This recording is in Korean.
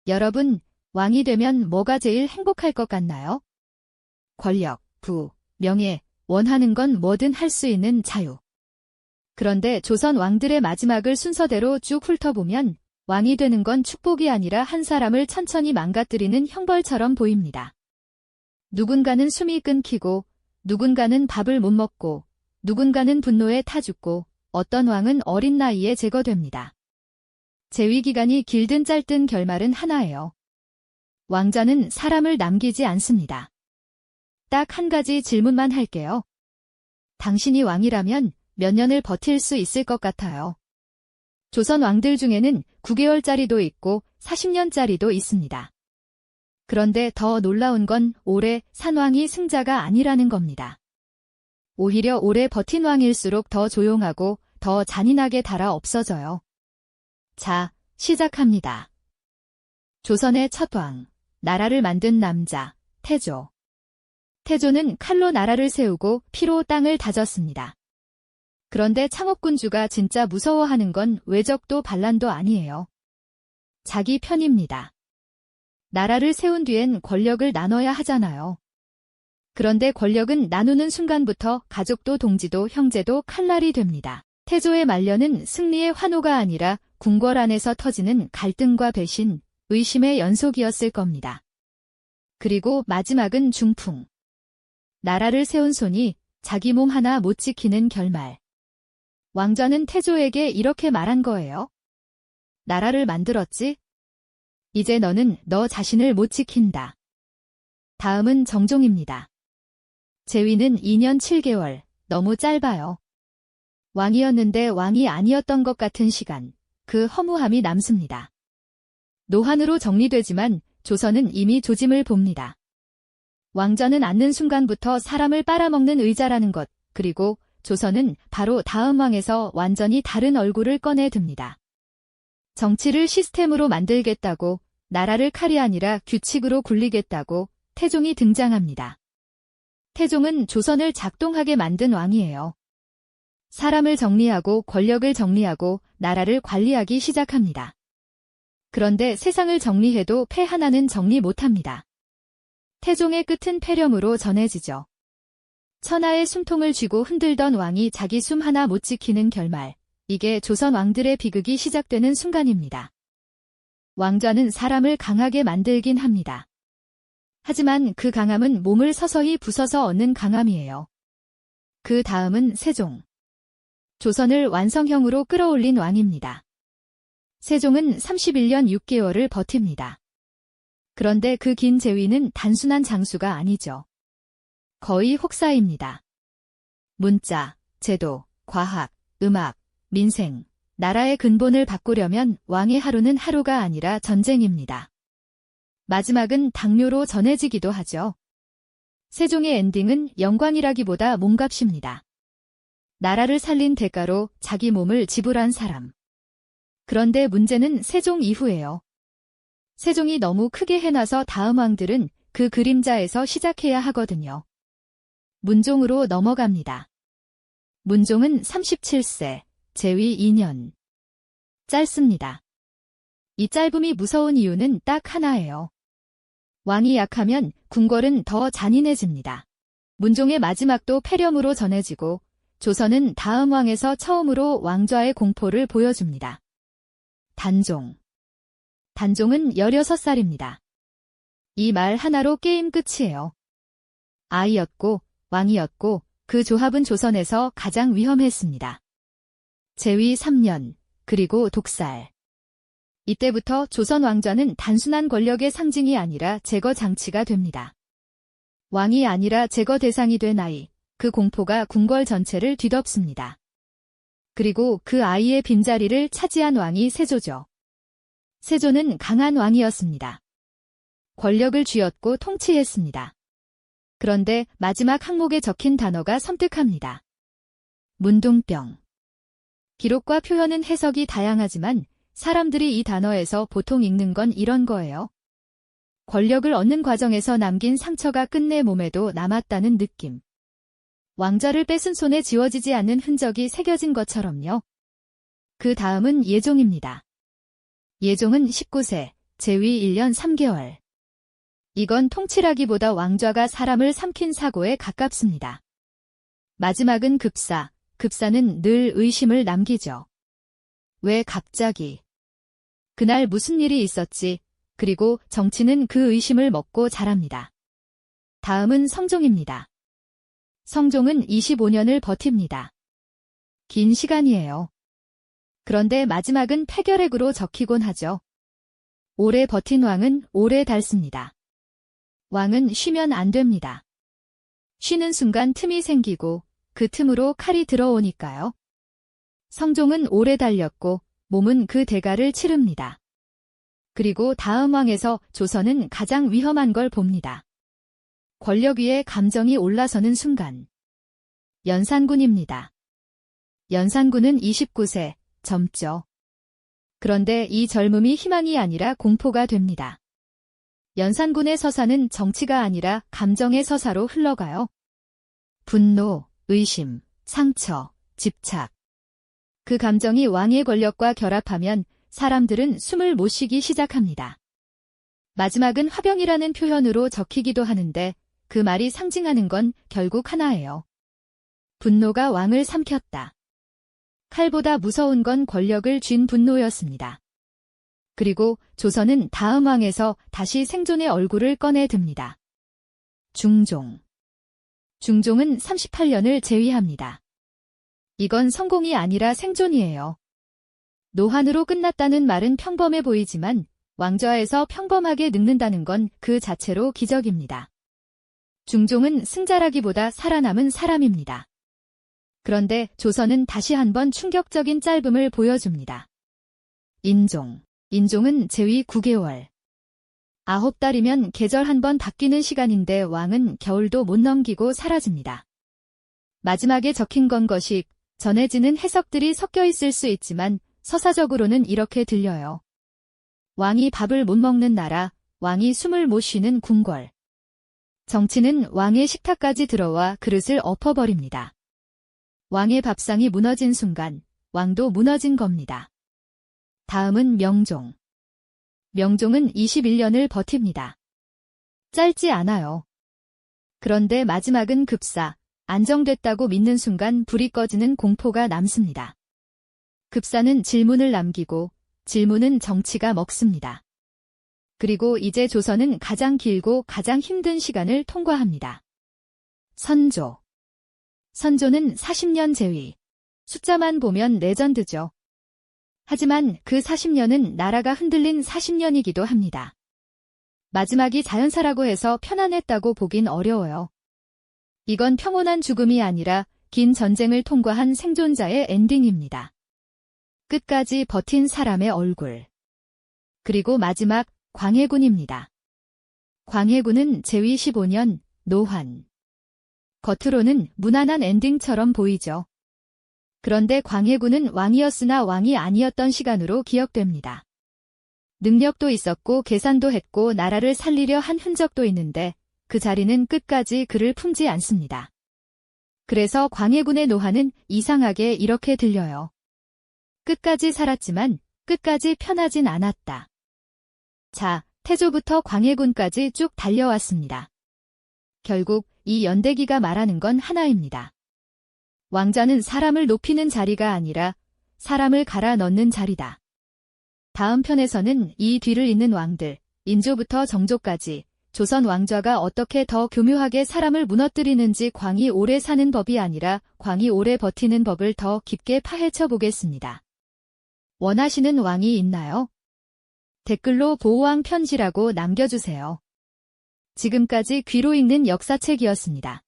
여러분, 왕이 되면 뭐가 제일 행복할 것 같나요? 권력, 부, 명예, 원하는 건 뭐든 할 수 있는 자유. 그런데 조선 왕들의 마지막을 순서대로 쭉 훑어보면 왕이 되는 건 축복이 아니라 한 사람을 천천히 망가뜨리는 형벌처럼 보입니다. 누군가는 숨이 끊기고, 누군가는 밥을 못 먹고, 누군가는 분노에 타 죽고, 어떤 왕은 어린 나이에 제거됩니다. 재위기간이 길든 짧든 결말은 하나예요. 왕자는 사람을 남기지 않습니다. 딱 한 가지 질문만 할게요. 당신이 왕이라면 몇 년을 버틸 수 있을 것 같아요? 조선 왕들 중에는 9개월짜리도 있고 40년짜리도 있습니다. 그런데 더 놀라운 건 오래 산 왕이 승자가 아니라는 겁니다. 오히려 오래 버틴 왕일수록 더 조용하고 더 잔인하게 달아 없어져요. 자, 시작합니다. 조선의 첫 왕, 나라를 만든 남자, 태조. 태조는 칼로 나라를 세우고 피로 땅을 다졌습니다. 그런데 창업군주가 진짜 무서워하는 건 왜적도 반란도 아니에요. 자기 편입니다. 나라를 세운 뒤엔 권력을 나눠야 하잖아요. 그런데 권력은 나누는 순간부터 가족도 동지도 형제도 칼날이 됩니다. 태조의 말년은 승리의 환호가 아니라 궁궐 안에서 터지는 갈등과 배신, 의심의 연속이었을 겁니다. 그리고 마지막은 중풍. 나라를 세운 손이 자기 몸 하나 못 지키는 결말. 왕자는 태조에게 이렇게 말한 거예요. 나라를 만들었지? 이제 너는 너 자신을 못 지킨다. 다음은 정종입니다. 재위는 2년 7개월, 너무 짧아요. 왕이었는데 왕이 아니었던 것 같은 시간, 그 허무함이 남습니다. 노한으로 정리되지만 조선은 이미 조짐을 봅니다. 왕자는 앉는 순간부터 사람을 빨아먹는 의자라는 것, 그리고 조선은 바로 다음 왕에서 완전히 다른 얼굴을 꺼내듭니다. 정치를 시스템으로 만들겠다고, 나라를 칼이 아니라 규칙으로 굴리겠다고 태종이 등장합니다. 태종은 조선을 작동하게 만든 왕이에요. 사람을 정리하고 권력을 정리하고 나라를 관리하기 시작합니다. 그런데 세상을 정리해도 패 하나는 정리 못합니다. 태종의 끝은 폐렴으로 전해지죠. 천하의 숨통을 쥐고 흔들던 왕이 자기 숨 하나 못 지키는 결말. 이게 조선 왕들의 비극이 시작되는 순간입니다. 왕자는 사람을 강하게 만들긴 합니다. 하지만 그 강함은 몸을 서서히 부숴서 얻는 강함이에요. 그 다음은 세종. 조선을 완성형으로 끌어올린 왕입니다. 세종은 31년 6개월을 버팁니다. 그런데 그 긴 재위는 단순한 장수가 아니죠. 거의 혹사입니다. 문자, 제도, 과학, 음악, 민생, 나라의 근본을 바꾸려면 왕의 하루는 하루가 아니라 전쟁입니다. 마지막은 당뇨로 전해지기도 하죠. 세종의 엔딩은 영광이라기보다 몸값입니다. 나라를 살린 대가로 자기 몸을 지불한 사람. 그런데 문제는 세종 이후예요. 세종이 너무 크게 해놔서 다음 왕들은 그 그림자에서 시작해야 하거든요. 문종으로 넘어갑니다. 문종은 37세, 재위 2년. 짧습니다. 이 짧음이 무서운 이유는 딱 하나예요. 왕이 약하면 궁궐은 더 잔인해집니다. 문종의 마지막도 폐렴으로 전해지고 조선은 다음 왕에서 처음으로 왕좌의 공포를 보여줍니다. 단종. 단종은 16살입니다. 이 말 하나로 게임 끝이에요. 아이였고 왕이었고 그 조합은 조선에서 가장 위험했습니다. 재위 3년, 그리고 독살. 이때부터 조선 왕좌는 단순한 권력의 상징이 아니라 제거 장치가 됩니다. 왕이 아니라 제거 대상이 된 아이, 그 공포가 궁궐 전체를 뒤덮습니다. 그리고 그 아이의 빈자리를 차지한 왕이 세조죠. 세조는 강한 왕이었습니다. 권력을 쥐었고 통치했습니다. 그런데 마지막 항목에 적힌 단어가 섬뜩합니다. 문둥병. 기록과 표현은 해석이 다양하지만 사람들이 이 단어에서 보통 읽는 건 이런 거예요. 권력을 얻는 과정에서 남긴 상처가 끝내 몸에도 남았다는 느낌. 왕좌를 뺏은 손에 지워지지 않는 흔적이 새겨진 것처럼요. 그 다음은 예종입니다. 예종은 19세, 재위 1년 3개월. 이건 통치라기보다 왕좌가 사람을 삼킨 사고에 가깝습니다. 마지막은 급사. 급사는 늘 의심을 남기죠. 왜 갑자기? 그날 무슨 일이 있었지? 그리고 정치는 그 의심을 먹고 자랍니다. 다음은 성종입니다. 성종은 25년을 버팁니다. 긴 시간이에요. 그런데 마지막은 폐결핵으로 적히곤 하죠. 오래 버틴 왕은 오래 닳습니다. 왕은 쉬면 안 됩니다. 쉬는 순간 틈이 생기고 그 틈으로 칼이 들어오니까요. 성종은 오래 달렸고 몸은 그 대가를 치릅니다. 그리고 다음 왕에서 조선은 가장 위험한 걸 봅니다. 권력 위에 감정이 올라서는 순간. 연산군입니다. 연산군은 29세, 젊죠. 그런데 이 젊음이 희망이 아니라 공포가 됩니다. 연산군의 서사는 정치가 아니라 감정의 서사로 흘러가요. 분노, 의심, 상처, 집착. 그 감정이 왕의 권력과 결합하면 사람들은 숨을 못 쉬기 시작합니다. 마지막은 화병이라는 표현으로 적히기도 하는데 그 말이 상징하는 건 결국 하나예요. 분노가 왕을 삼켰다. 칼보다 무서운 건 권력을 쥔 분노였습니다. 그리고 조선은 다음 왕에서 다시 생존의 얼굴을 꺼내 듭니다. 중종. 중종은 38년을 재위합니다. 이건 성공이 아니라 생존이에요. 노환으로 끝났다는 말은 평범해 보이지만 왕좌에서 평범하게 늙는다는 건 그 자체로 기적입니다. 중종은 승자라기보다 살아남은 사람입니다. 그런데 조선은 다시 한번 충격적인 짧음을 보여줍니다. 인종. 인종은 재위 9개월. 9달이면 계절 한 번 바뀌는 시간인데 왕은 겨울도 못 넘기고 사라집니다. 마지막에 적힌 건 것이 전해지는 해석들이 섞여 있을 수 있지만 서사적으로는 이렇게 들려요. 왕이 밥을 못 먹는 나라, 왕이 숨을 못 쉬는 궁궐. 정치는 왕의 식탁까지 들어와 그릇을 엎어버립니다. 왕의 밥상이 무너진 순간 왕도 무너진 겁니다. 다음은 명종. 명종은 21년을 버팁니다. 짧지 않아요. 그런데 마지막은 급사, 안정됐다고 믿는 순간 불이 꺼지는 공포가 남습니다. 급사는 질문을 남기고 질문은 정치가 먹습니다. 그리고 이제 조선은 가장 길고 가장 힘든 시간을 통과합니다. 선조. 선조는 40년 재위. 숫자만 보면 레전드죠. 하지만 그 40년은 나라가 흔들린 40년이기도 합니다. 마지막이 자연사라고 해서 편안했다고 보긴 어려워요. 이건 평온한 죽음이 아니라 긴 전쟁을 통과한 생존자의 엔딩입니다. 끝까지 버틴 사람의 얼굴. 그리고 마지막 광해군입니다. 광해군은 재위 15년, 노환. 겉으로는 무난한 엔딩처럼 보이죠. 그런데 광해군은 왕이었으나 왕이 아니었던 시간으로 기억됩니다. 능력도 있었고 계산도 했고 나라를 살리려 한 흔적도 있는데 그 자리는 끝까지 그를 품지 않습니다. 그래서 광해군의 노환은 이상하게 이렇게 들려요. 끝까지 살았지만 끝까지 편하진 않았다. 자, 태조부터 광해군까지 쭉 달려왔습니다. 결국 이 연대기가 말하는 건 하나입니다. 왕자는 사람을 높이는 자리가 아니라 사람을 갈아 넣는 자리다. 다음 편에서는 이 뒤를 잇는 왕들, 인조부터 정조까지 조선 왕좌가 어떻게 더 교묘하게 사람을 무너뜨리는지 광이 오래 사는 법이 아니라 광이 오래 버티는 법을 더 깊게 파헤쳐 보겠습니다. 원하시는 왕이 있나요? 댓글로 보호왕 편지라고 남겨주세요. 지금까지 귀로 읽는 역사책이었습니다.